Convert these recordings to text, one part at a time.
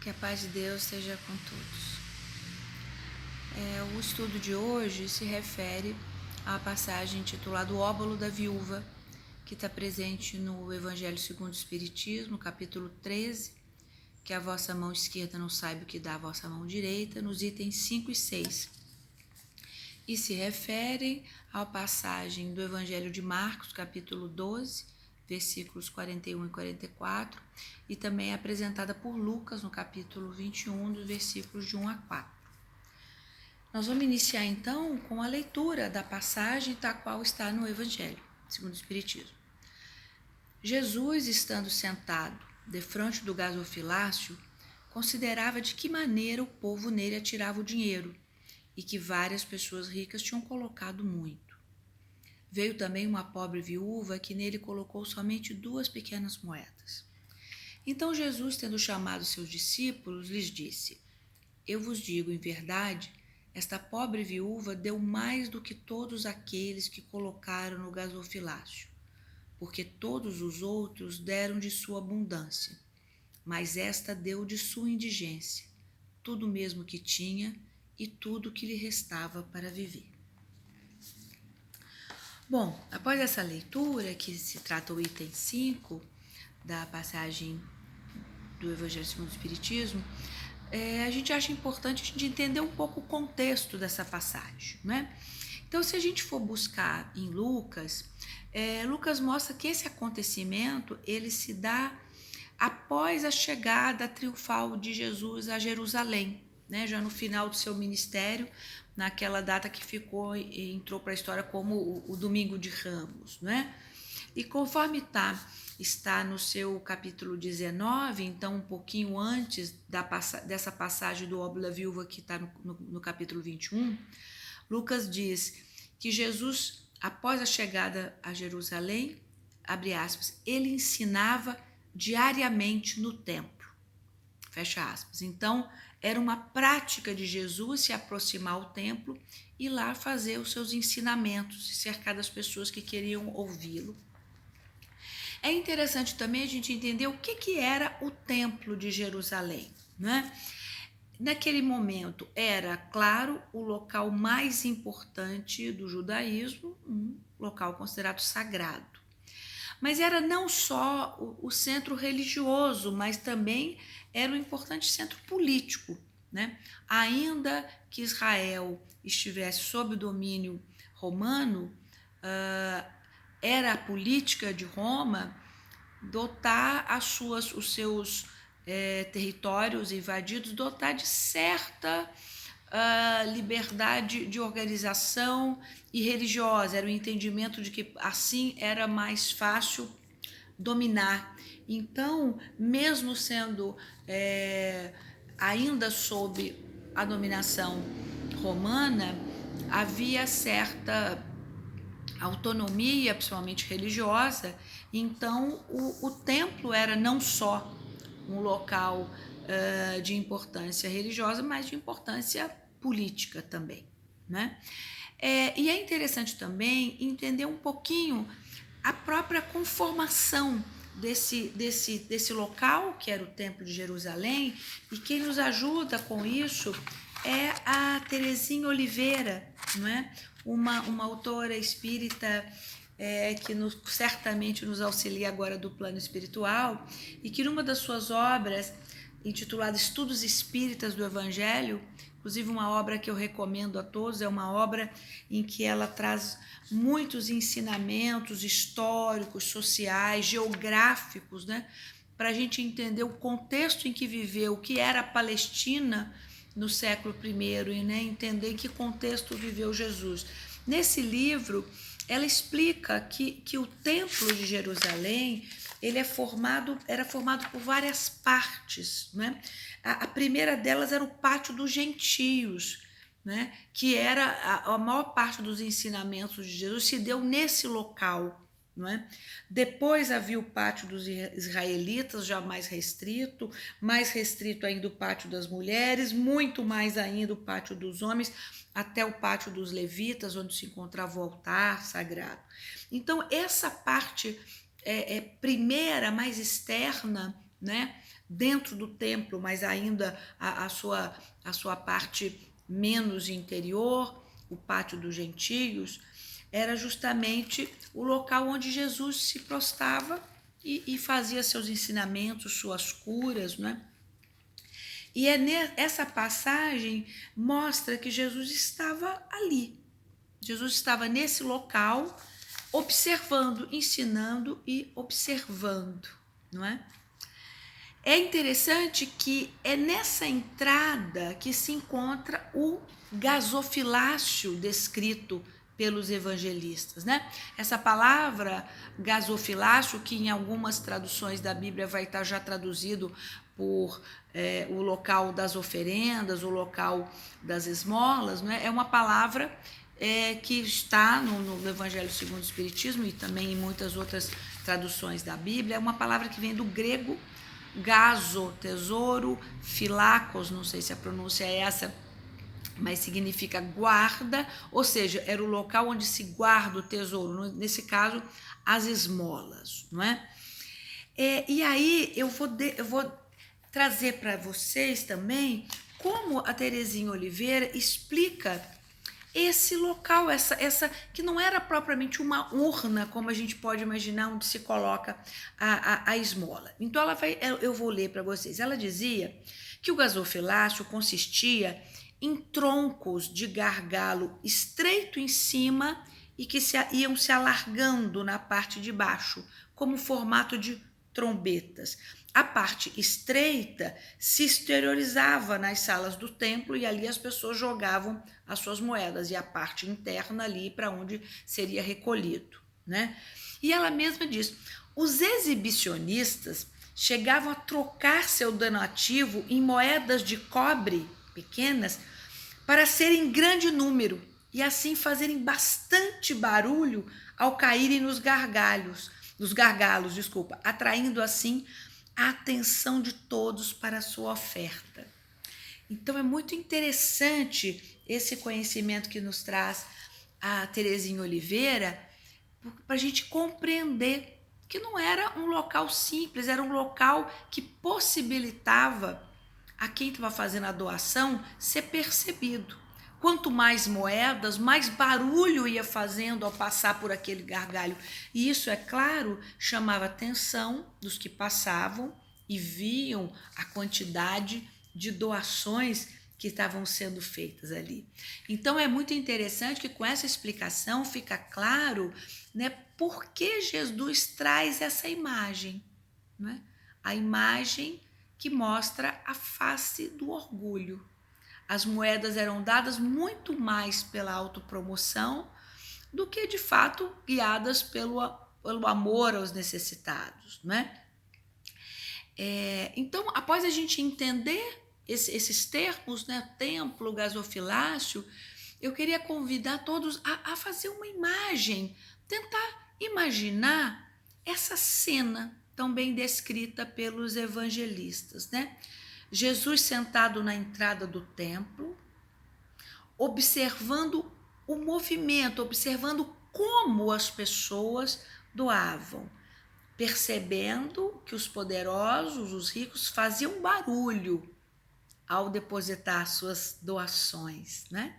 Que a paz de Deus esteja com todos. O estudo de hoje se refere à passagem intitulada O Óbolo da Viúva, que está presente no Evangelho segundo o Espiritismo, capítulo 13, que a vossa mão esquerda não saiba o que dá a vossa mão direita, nos itens 5 e 6. E se refere à passagem do Evangelho de Marcos, capítulo 12, versículos 41 e 44, e também é apresentada por Lucas, no capítulo 21, dos versículos de 1 a 4. Nós vamos iniciar então com a leitura da passagem da qual está no Evangelho, segundo o Espiritismo. Jesus, estando sentado defronte do gasofilácio, considerava de que maneira o povo nele atirava o dinheiro e que várias pessoas ricas tinham colocado muito. Veio também uma pobre viúva que nele colocou somente 2 pequenas moedas. Então Jesus, tendo chamado seus discípulos, lhes disse: Eu vos digo em verdade, esta pobre viúva deu mais do que todos aqueles que colocaram no gasofilácio, porque todos os outros deram de sua abundância, mas esta deu de sua indigência, tudo mesmo que tinha e tudo que lhe restava para viver. Bom, após essa leitura, que se trata o item 5 da passagem do Evangelho segundo o Espiritismo, a gente acha importante a gente entender um pouco o contexto dessa passagem, né? Então, se a gente for buscar em Lucas, Lucas mostra que esse acontecimento ele se dá após a chegada triunfal de Jesus a Jerusalém, né? Já no final do seu ministério, naquela data que entrou para a história como o Domingo de Ramos, né? E conforme está no seu capítulo 19, então um pouquinho antes dessa passagem do óbolo da viúva que está no capítulo 21, Lucas diz que Jesus, após a chegada a Jerusalém, abre aspas, ele ensinava diariamente no templo, fecha aspas. Então, era uma prática de Jesus se aproximar ao templo e lá fazer os seus ensinamentos e cercar das pessoas que queriam ouvi-lo. É interessante também a gente entender o que era o Templo de Jerusalém, né? Naquele momento era, claro, o local mais importante do judaísmo, um local considerado sagrado. Mas era não só o centro religioso, mas também era um importante centro político, né? Ainda que Israel estivesse sob o domínio romano, era a política de Roma dotar os seus territórios invadidos, dotar de certa liberdade de organização e religiosa. Era o entendimento de que assim era mais fácil dominar. Então, mesmo sendo ainda sob a dominação romana, havia certa autonomia, principalmente religiosa. Então o templo era não só um local de importância religiosa, mas de importância política também, né? E é interessante também entender um pouquinho a própria conformação desse local, que era o Templo de Jerusalém, e quem nos ajuda com isso é a Terezinha Oliveira, não é? Uma autora espírita que certamente nos auxilia agora do plano espiritual, e que numa das suas obras, intitulada Estudos Espíritas do Evangelho, inclusive uma obra que eu recomendo a todos, é uma obra em que ela traz muitos ensinamentos históricos, sociais, geográficos, né, para a gente entender o contexto em que viveu, o que era a Palestina no século I, e né, entender em que contexto viveu Jesus. Nesse livro, ela explica que o Templo de Jerusalém era formado por várias partes, né? A primeira delas era o Pátio dos Gentios, né? Que era a maior parte dos ensinamentos de Jesus se deu nesse local. Não é? Depois havia o pátio dos israelitas, já mais restrito ainda o pátio das mulheres, muito mais ainda o pátio dos homens, até o pátio dos levitas, onde se encontrava o altar sagrado. Então, essa parte primeira, mais externa, né, dentro do templo, mas ainda a sua parte menos interior, o pátio dos gentios, era justamente o local onde Jesus se prostrava e fazia seus ensinamentos, suas curas, né? E essa passagem mostra que Jesus estava ali. Jesus estava nesse local, observando, ensinando e observando, não é? É interessante que é nessa entrada que se encontra o gasofilácio descrito pelos evangelistas, né? Essa palavra gasofilácio, que em algumas traduções da Bíblia vai estar já traduzido por o local das oferendas, o local das esmolas, né? É uma palavra que está no Evangelho segundo o Espiritismo e também em muitas outras traduções da Bíblia. É uma palavra que vem do grego gaso, tesouro, filacos, não sei se a pronúncia é essa, mas significa guarda, ou seja, era o local onde se guarda o tesouro, nesse caso, as esmolas, não é? E aí eu vou trazer para vocês também como a Terezinha Oliveira explica esse local, essa que não era propriamente uma urna, como a gente pode imaginar, onde se coloca a esmola. Então eu vou ler para vocês. Ela dizia que o gasofilácio consistia em troncos de gargalo estreito em cima e que iam se alargando na parte de baixo, como formato de trombetas. A parte estreita se exteriorizava nas salas do templo e ali as pessoas jogavam as suas moedas, e a parte interna ali para onde seria recolhido, né? E ela mesma diz: os exibicionistas chegavam a trocar seu donativo em moedas de cobre pequenas para serem em grande número e assim fazerem bastante barulho ao caírem nos gargalos, atraindo assim a atenção de todos para a sua oferta. Então é muito interessante esse conhecimento que nos traz a Terezinha Oliveira, para a gente compreender que não era um local simples, era um local que possibilitava a quem estava fazendo a doação ser percebido. Quanto mais moedas, mais barulho ia fazendo ao passar por aquele gargalho. E isso, é claro, chamava a atenção dos que passavam e viam a quantidade de doações que estavam sendo feitas ali. Então é muito interessante que com essa explicação fica claro, né, por que Jesus traz essa imagem, né? A imagem que mostra a face do orgulho. As moedas eram dadas muito mais pela autopromoção do que, de fato, guiadas pelo amor aos necessitados, né? Então, após a gente entender esses termos, né, templo, gasofilácio, eu queria convidar todos a fazer uma imagem, tentar imaginar essa cena tão bem descrita pelos evangelistas, né? Jesus sentado na entrada do templo, observando o movimento, observando como as pessoas doavam, percebendo que os poderosos, os ricos, faziam barulho ao depositar suas doações, né?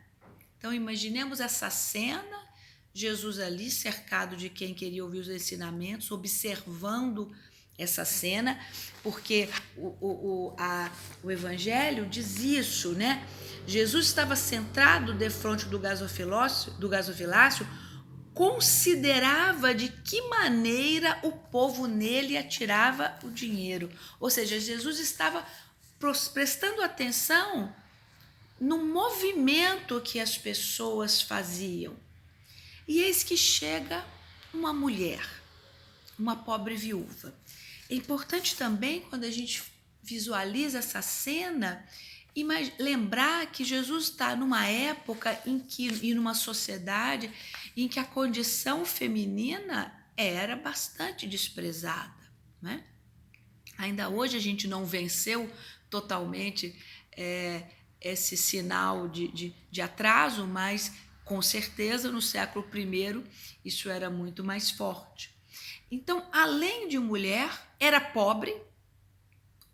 Então imaginemos essa cena, Jesus ali cercado de quem queria ouvir os ensinamentos, observando essa cena, porque o Evangelho diz isso, né? Jesus estava sentado defronte do gasofilácio, considerava de que maneira o povo nele atirava o dinheiro. Ou seja, Jesus estava prestando atenção no movimento que as pessoas faziam. E eis que chega uma mulher, uma pobre viúva. É importante também, quando a gente visualiza essa cena, lembrar que Jesus está numa época e numa sociedade em que a condição feminina era bastante desprezada, né? Ainda hoje a gente não venceu totalmente esse sinal de atraso, mas com certeza no século I isso era muito mais forte. Então, além de mulher, era pobre,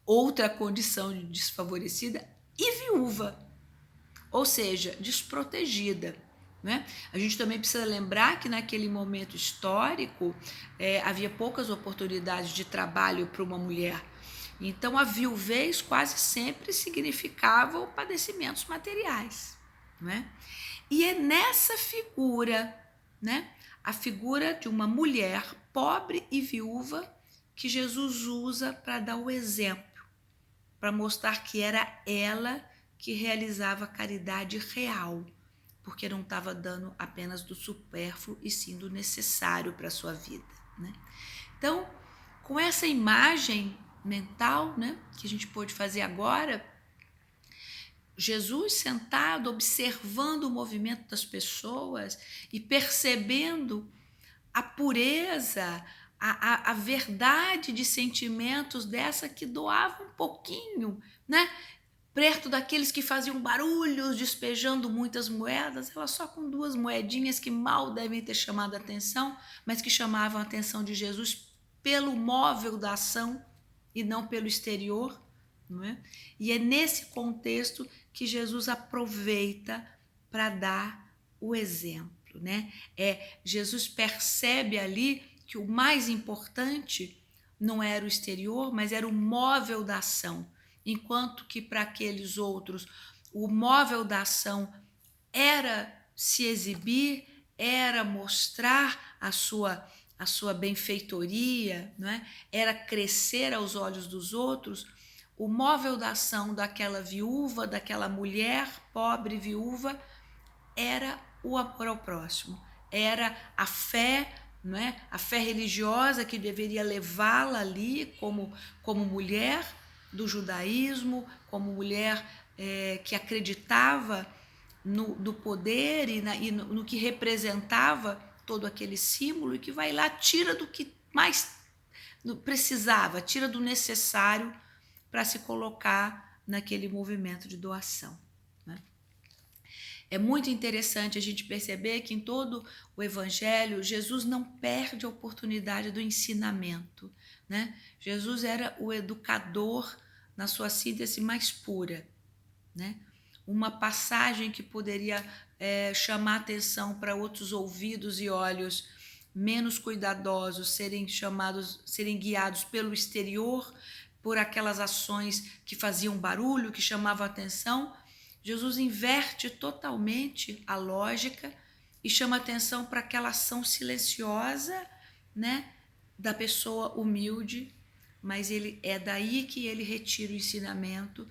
outra condição de desfavorecida, e viúva, ou seja, desprotegida. Né? A gente também precisa lembrar que naquele momento histórico havia poucas oportunidades de trabalho para uma mulher. Então a viuvez quase sempre significava padecimentos materiais. Né? E é nessa figura, né, a figura de uma mulher pobre e viúva, que Jesus usa para dar o exemplo, para mostrar que era ela que realizava a caridade real, porque não estava dando apenas do supérfluo e sim do necessário para a sua vida. Né? Então, com essa imagem mental, né, que a gente pôde fazer agora, Jesus sentado, observando o movimento das pessoas e percebendo a pureza, a verdade de sentimentos dessa que doava um pouquinho, né? Perto daqueles que faziam barulhos, despejando muitas moedas, ela só com 2 moedinhas que mal devem ter chamado a atenção, mas que chamavam a atenção de Jesus pelo móvel da ação e não pelo exterior. Não é? E é nesse contexto que Jesus aproveita para dar o exemplo. Né? Jesus percebe ali que o mais importante não era o exterior, mas era o móvel da ação. Enquanto que para aqueles outros o móvel da ação era se exibir, era mostrar a sua benfeitoria, não é? Era crescer aos olhos dos outros. O móvel da ação daquela viúva, daquela mulher pobre viúva, era o amor ao próximo, era a fé, não é? A fé religiosa que deveria levá-la ali como mulher do judaísmo, como mulher que acreditava no poder e no que representava todo aquele símbolo, e que vai lá, tira do que mais precisava, tira do necessário para se colocar naquele movimento de doação. Né? É muito interessante a gente perceber que em todo o Evangelho, Jesus não perde a oportunidade do ensinamento. Né? Jesus era o educador na sua síntese mais pura. Né? Uma passagem que poderia chamar atenção para outros ouvidos e olhos menos cuidadosos, serem guiados pelo exterior, por aquelas ações que faziam barulho, que chamavam atenção. Jesus inverte totalmente a lógica e chama atenção para aquela ação silenciosa, né, da pessoa humilde, mas é daí que ele retira o ensinamento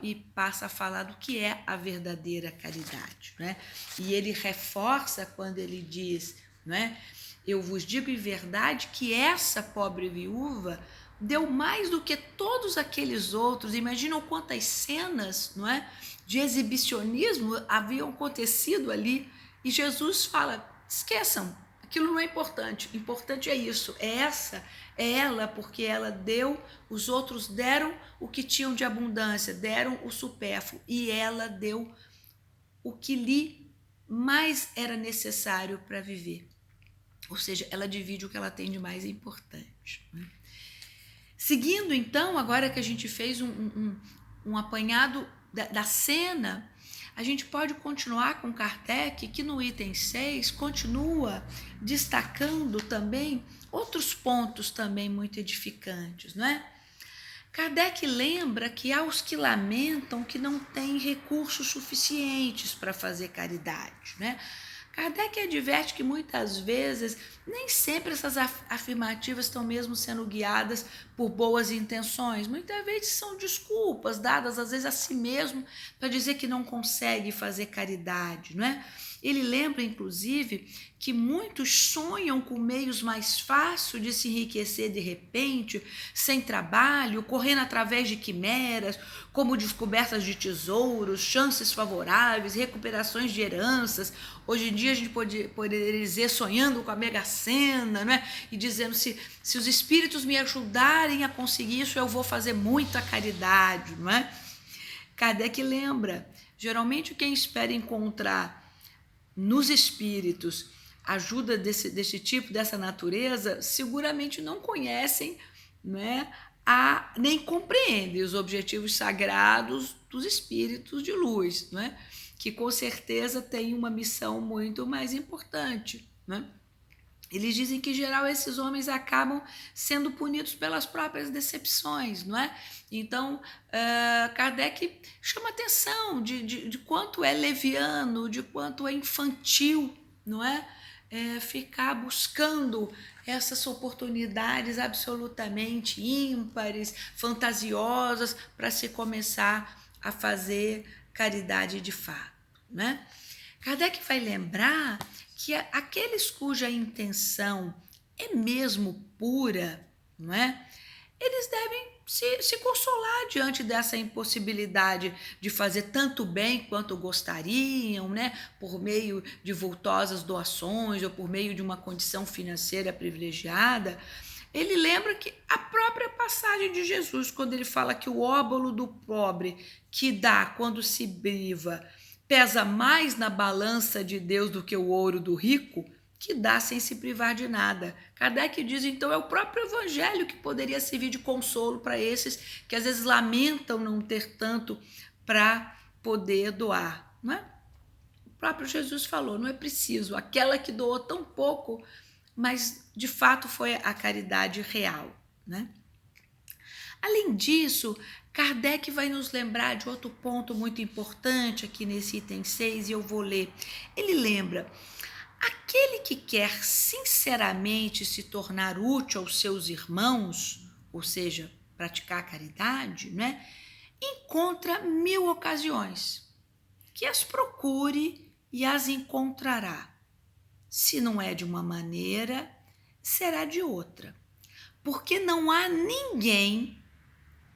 e passa a falar do que é a verdadeira caridade. Né? E ele reforça quando ele diz, né, eu vos digo em verdade que essa pobre viúva deu mais do que todos aqueles outros. Imaginam quantas cenas, não é, de exibicionismo haviam acontecido ali. E Jesus fala, esqueçam, aquilo não é importante. Importante é isso, é ela, porque ela deu, os outros deram o que tinham de abundância, deram o supérfluo, e ela deu o que lhe mais era necessário para viver. Ou seja, ela divide o que ela tem de mais importante. Né? Seguindo, então, agora que a gente fez um apanhado da cena, a gente pode continuar com Kardec, que no item 6 continua destacando também outros pontos também muito edificantes, não é? Kardec lembra que há os que lamentam que não têm recursos suficientes para fazer caridade, né? Kardec adverte que muitas vezes nem sempre essas afirmativas estão mesmo sendo guiadas por boas intenções. Muitas vezes são desculpas dadas às vezes a si mesmo para dizer que não consegue fazer caridade, não é? Ele lembra, inclusive, que muitos sonham com meios mais fáceis de se enriquecer de repente, sem trabalho, correndo através de quimeras, como descobertas de tesouros, chances favoráveis, recuperações de heranças. Hoje em dia a gente poderia dizer sonhando com a mega-sena, né? E dizendo, se os espíritos me ajudarem a conseguir isso, eu vou fazer muita caridade, não é? Kardec lembra, geralmente quem espera encontrar nos espíritos ajuda desse tipo, dessa natureza, seguramente não conhecem, né, nem compreendem os objetivos sagrados dos espíritos de luz, né? Que com certeza têm uma missão muito mais importante, né? Eles dizem que, em geral, esses homens acabam sendo punidos pelas próprias decepções, não é? Então, Kardec chama atenção de quanto é leviano, de quanto é infantil, não é? Ficar buscando essas oportunidades absolutamente ímpares, fantasiosas, para se começar a fazer caridade de fato, né? Kardec vai lembrar que aqueles cuja intenção é mesmo pura, não é? Eles devem se consolar diante dessa impossibilidade de fazer tanto bem quanto gostariam, né? Por meio de vultosas doações ou por meio de uma condição financeira privilegiada. Ele lembra que a própria passagem de Jesus, quando ele fala que o óbolo do pobre que dá quando se priva pesa mais na balança de Deus do que o ouro do rico, que dá sem se privar de nada. Kardec diz, então, é o próprio evangelho que poderia servir de consolo para esses que às vezes lamentam não ter tanto para poder doar, não é? O próprio Jesus falou, não é preciso, aquela que doou tão pouco, mas de fato foi a caridade real, né? Além disso, Kardec vai nos lembrar de outro ponto muito importante aqui nesse item 6, e eu vou ler. Ele lembra, aquele que quer sinceramente se tornar útil aos seus irmãos, ou seja, praticar a caridade, né, encontra 1000 ocasiões, que as procure e as encontrará. Se não é de uma maneira, será de outra. Porque não há ninguém,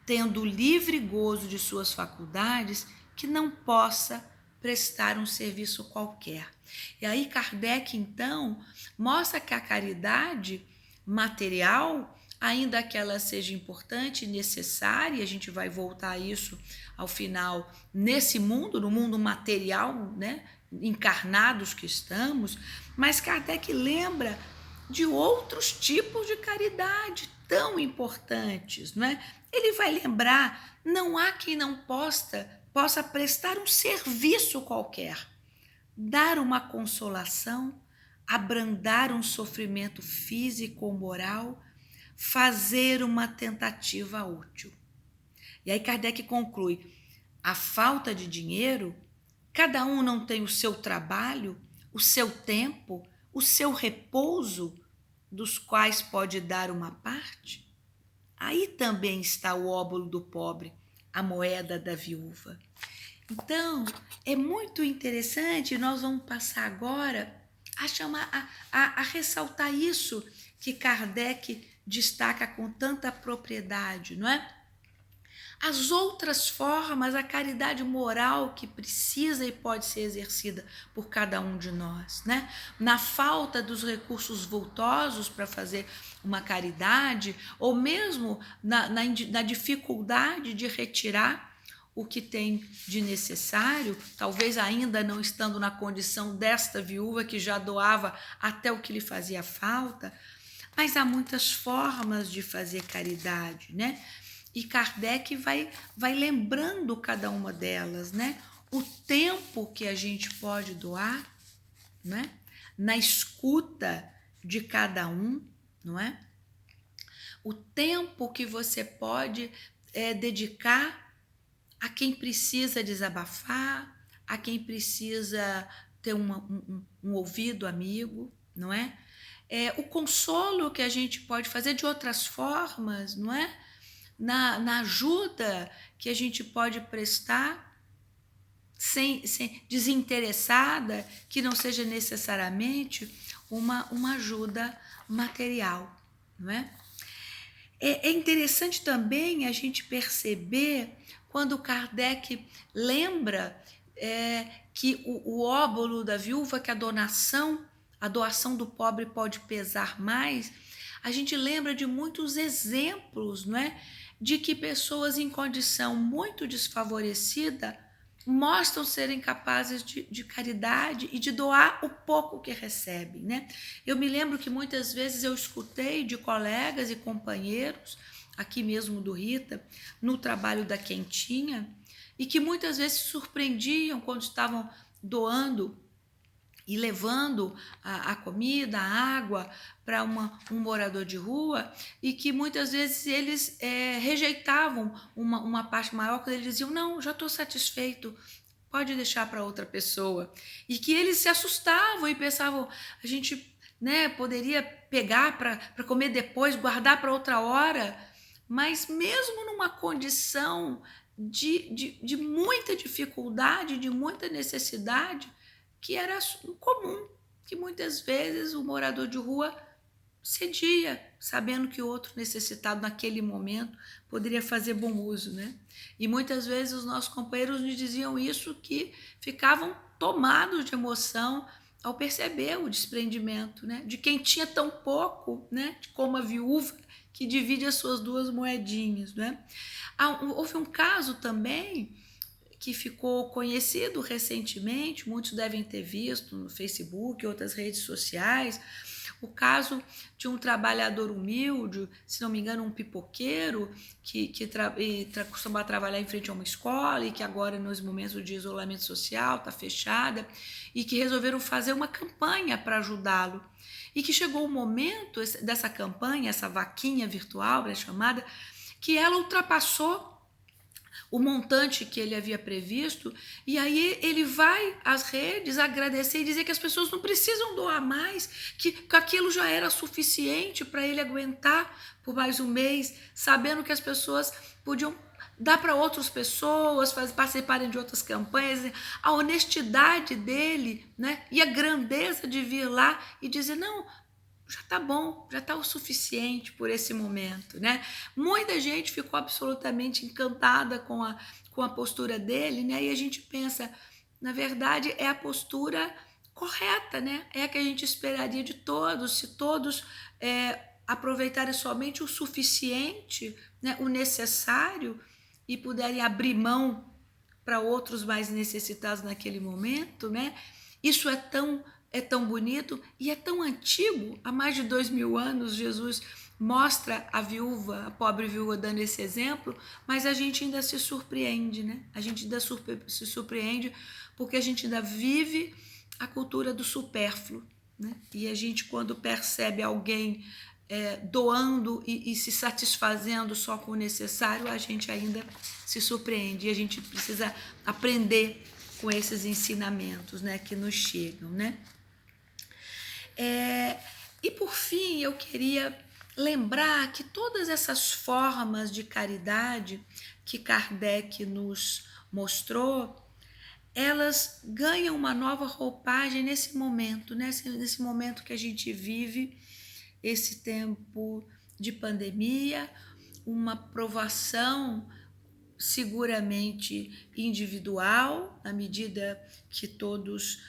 tendo livre gozo de suas faculdades, que não possa prestar um serviço qualquer. E aí Kardec, então, mostra que a caridade material, ainda que ela seja importante e necessária, a gente vai voltar a isso ao final, nesse mundo, no mundo material, né, encarnados que estamos, mas Kardec lembra de outros tipos de caridade tão importantes, não é? Ele vai lembrar, não há quem não possa prestar um serviço qualquer, dar uma consolação, abrandar um sofrimento físico ou moral, fazer uma tentativa útil. E aí Kardec conclui, a falta de dinheiro, cada um não tem o seu trabalho, o seu tempo, o seu repouso, dos quais pode dar uma parte? Aí também está o óbolo do pobre, a moeda da viúva. Então, é muito interessante, nós vamos passar agora a ressaltar isso que Kardec destaca com tanta propriedade, não é? As outras formas, a caridade moral que precisa e pode ser exercida por cada um de nós, né? Na falta dos recursos vultosos para fazer uma caridade, ou mesmo na dificuldade de retirar o que tem de necessário, talvez ainda não estando na condição desta viúva que já doava até o que lhe fazia falta, mas há muitas formas de fazer caridade, né? E Kardec vai lembrando cada uma delas, né? O tempo que a gente pode doar, né? Na escuta de cada um, não é? O tempo que você pode dedicar a quem precisa desabafar, a quem precisa ter um ouvido amigo, não é? O consolo que a gente pode fazer de outras formas, não é? Na ajuda que a gente pode prestar sem desinteressada, que não seja necessariamente uma ajuda material, não é? É interessante também a gente perceber quando Kardec lembra que o óbolo da viúva, que a doação do pobre pode pesar mais, a gente lembra de muitos exemplos, não é? De que pessoas em condição muito desfavorecida mostram serem capazes de caridade e de doar o pouco que recebem, né? Eu me lembro que muitas vezes eu escutei de colegas e companheiros aqui mesmo do Rita, no trabalho da Quentinha, e que muitas vezes se surpreendiam quando estavam doando e levando a comida, a água para um morador de rua, e que muitas vezes eles rejeitavam uma parte maior, quando eles diziam, não, já estou satisfeito, pode deixar para outra pessoa. E que eles se assustavam e pensavam, a gente, né, poderia pegar para comer depois, guardar para outra hora, mas mesmo numa condição de muita dificuldade, de muita necessidade, que era comum, que muitas vezes o morador de rua cedia, sabendo que o outro necessitado naquele momento poderia fazer bom uso, né? E muitas vezes os nossos companheiros nos diziam isso, que ficavam tomados de emoção ao perceber o desprendimento, né? De quem tinha tão pouco, né? Como a viúva que divide as suas duas moedinhas, né? Houve um caso também que ficou conhecido recentemente, muitos devem ter visto no Facebook, outras redes sociais, o caso de um trabalhador humilde, se não me engano, um pipoqueiro, que costumava trabalhar em frente a uma escola e que agora, nos momentos de isolamento social, está fechada, e que resolveram fazer uma campanha para ajudá-lo. E que chegou o momento dessa campanha, essa vaquinha virtual, chamada, que ela ultrapassou o montante que ele havia previsto, e aí ele vai às redes agradecer e dizer que as pessoas não precisam doar mais, que aquilo já era suficiente para ele aguentar por mais um mês, sabendo que as pessoas podiam dar para outras pessoas, participarem de outras campanhas. A honestidade dele, né, e a grandeza de vir lá e dizer, não, já está bom, já está o suficiente por esse momento, né? Muita gente ficou absolutamente encantada com a postura dele, né? E a gente pensa, na verdade, é a postura correta, né? É a que a gente esperaria de todos, se todos aproveitarem somente o suficiente, né? O necessário, e puderem abrir mão para outros mais necessitados naquele momento, né? Isso é tão bonito e é tão antigo. Há mais de 2000 anos Jesus mostra a pobre viúva dando esse exemplo, mas a gente ainda se surpreende, né? A gente ainda se surpreende porque a gente ainda vive a cultura do supérfluo, né? E a gente, quando percebe alguém doando e se satisfazendo só com o necessário, a gente ainda se surpreende, e a gente precisa aprender com esses ensinamentos, né, que nos chegam, né? E por fim, eu queria lembrar que todas essas formas de caridade que Kardec nos mostrou, elas ganham uma nova roupagem nesse momento, né? Nesse momento que a gente vive, esse tempo de pandemia, uma provação seguramente individual, na medida que todos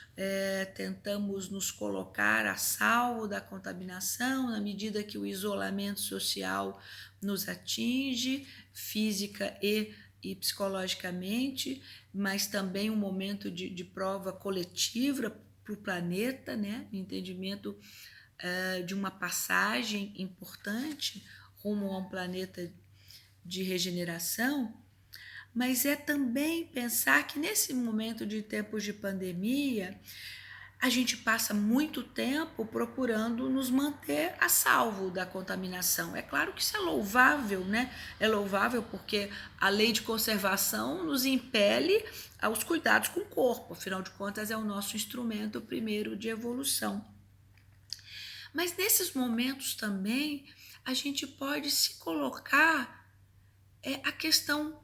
tentamos nos colocar a salvo da contaminação, na medida que o isolamento social nos atinge, física e psicologicamente, mas também um momento de prova coletiva para o planeta, né? O entendimento de uma passagem importante rumo a um planeta de regeneração, mas é também pensar que nesse momento de tempos de pandemia, a gente passa muito tempo procurando nos manter a salvo da contaminação. É claro que isso é louvável, né? É louvável porque a lei de conservação nos impele aos cuidados com o corpo, afinal de contas é o nosso instrumento primeiro de evolução. Mas nesses momentos também a gente pode se colocar a questão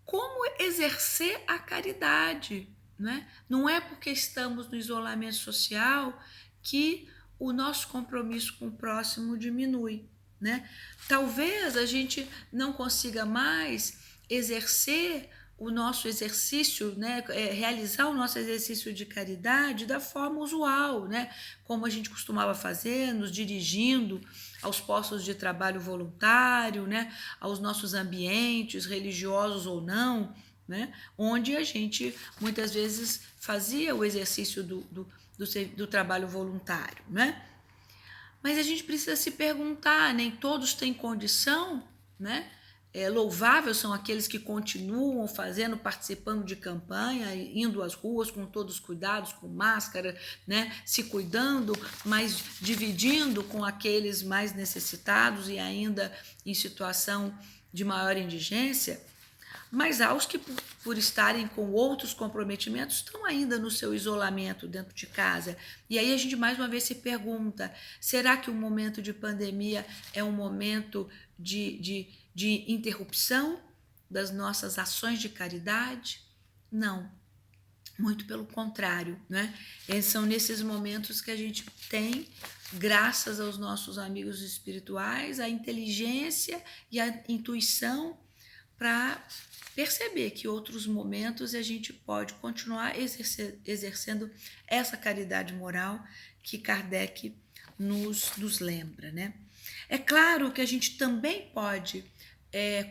como exercer a caridade, né? Não é porque estamos no isolamento social que o nosso compromisso com o próximo diminui, né? Talvez a gente não consiga mais exercer o nosso exercício, né, realizar o nosso exercício de caridade da forma usual, né, como a gente costumava fazer, nos dirigindo aos postos de trabalho voluntário, né, aos nossos ambientes, religiosos ou não, né, onde a gente muitas vezes fazia o exercício do trabalho voluntário, né? Mas a gente precisa se perguntar, nem todos têm condição, né? Louvável são aqueles que continuam fazendo, participando de campanha, indo às ruas com todos os cuidados, com máscara, né? Se cuidando, mas dividindo com aqueles mais necessitados e ainda em situação de maior indigência. Mas há os que, por estarem com outros comprometimentos, estão ainda no seu isolamento dentro de casa. E aí a gente mais uma vez se pergunta, será que o momento de pandemia é um momento de interrupção das nossas ações de caridade? Não, muito pelo contrário, né? São nesses momentos que a gente tem, graças aos nossos amigos espirituais, a inteligência e a intuição para perceber que outros momentos a gente pode continuar exercendo essa caridade moral que Kardec nos lembra, né? É claro que a gente também pode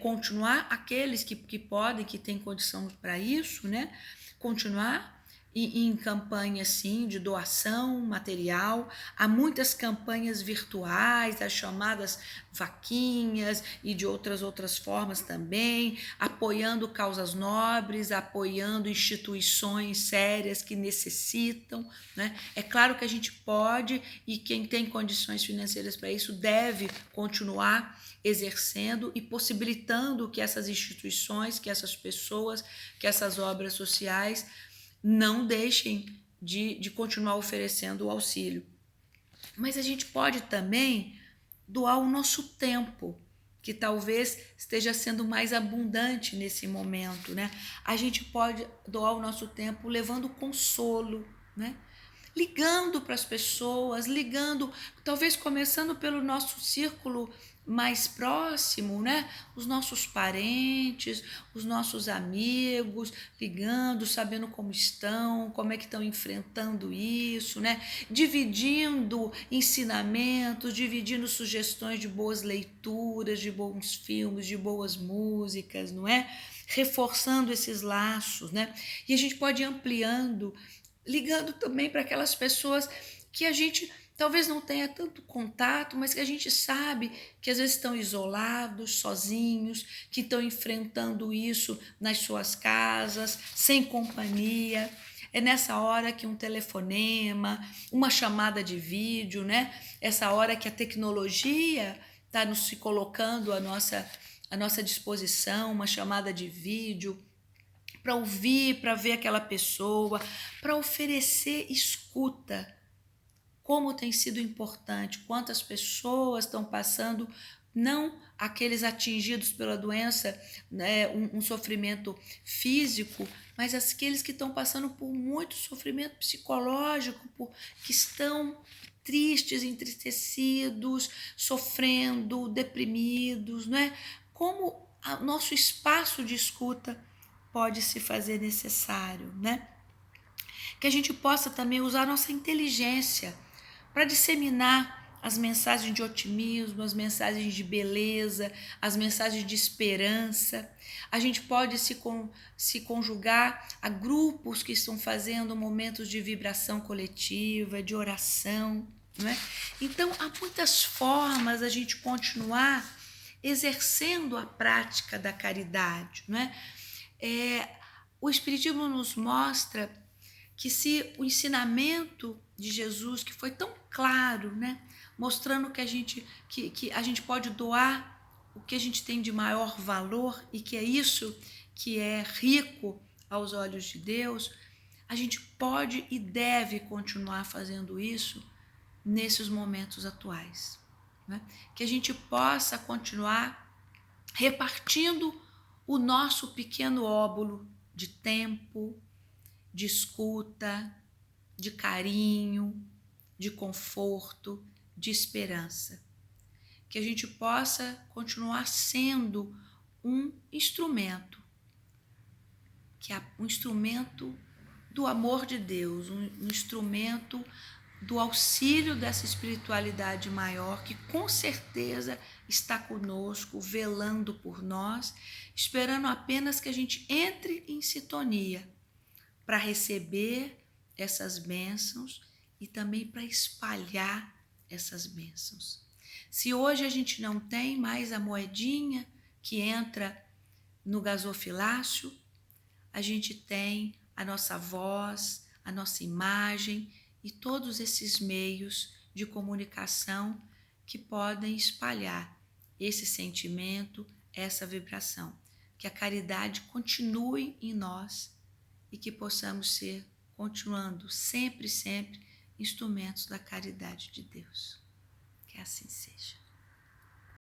continuar, aqueles que podem, que têm condição para isso, né? Continuar em campanha sim, de doação material. Há muitas campanhas virtuais, as chamadas vaquinhas e de outras formas também, apoiando causas nobres, apoiando instituições sérias que necessitam, né? É claro que a gente pode, e quem tem condições financeiras para isso deve continuar exercendo e possibilitando que essas instituições, que essas pessoas, que essas obras sociais não deixem de continuar oferecendo o auxílio. Mas a gente pode também doar o nosso tempo, que talvez esteja sendo mais abundante nesse momento, né? A gente pode doar o nosso tempo levando consolo, né? Ligando para as pessoas, ligando, talvez começando pelo nosso círculo mais próximo, né? Os nossos parentes, os nossos amigos, ligando, sabendo como estão, como é que estão enfrentando isso, né? Dividindo ensinamentos, dividindo sugestões de boas leituras, de bons filmes, de boas músicas, não é? Reforçando esses laços, né? E a gente pode ir ampliando, ligando também para aquelas pessoas que a gente talvez não tenha tanto contato, mas que a gente sabe que às vezes estão isolados, sozinhos, que estão enfrentando isso nas suas casas, sem companhia. É nessa hora que um telefonema, uma chamada de vídeo, né? Essa hora que a tecnologia está nos se colocando à nossa disposição, uma chamada de vídeo, para ouvir, para ver aquela pessoa, para oferecer escuta. Como tem sido importante, quantas pessoas estão passando, não aqueles atingidos pela doença, né, um sofrimento físico, mas aqueles que estão passando por muito sofrimento psicológico, que estão tristes, entristecidos, sofrendo, deprimidos, não é? Como o nosso espaço de escuta pode se fazer necessário, né? Que a gente possa também usar a nossa inteligência para disseminar as mensagens de otimismo, as mensagens de beleza, as mensagens de esperança. A gente pode se conjugar a grupos que estão fazendo momentos de vibração coletiva, de oração, não é? Então, há muitas formas a gente continuar exercendo a prática da caridade, não é? O Espiritismo nos mostra que se o ensinamento de Jesus, que foi tão claro, né, mostrando que a gente pode doar o que a gente tem de maior valor e que é isso que é rico aos olhos de Deus, a gente pode e deve continuar fazendo isso nesses momentos atuais, né? Que a gente possa continuar repartindo o nosso pequeno óbolo de tempo, de escuta, de carinho, de conforto, de esperança. Que a gente possa continuar sendo um instrumento, que é um instrumento do amor de Deus, um instrumento do auxílio dessa espiritualidade maior que com certeza está conosco, velando por nós, esperando apenas que a gente entre em sintonia para receber essas bênçãos e também para espalhar essas bênçãos. Se hoje a gente não tem mais a moedinha que entra no gasofilácio, a gente tem a nossa voz, a nossa imagem e todos esses meios de comunicação que podem espalhar esse sentimento, essa vibração. Que a caridade continue em nós e que possamos ser, continuando sempre, sempre, instrumentos da caridade de Deus. Que assim seja.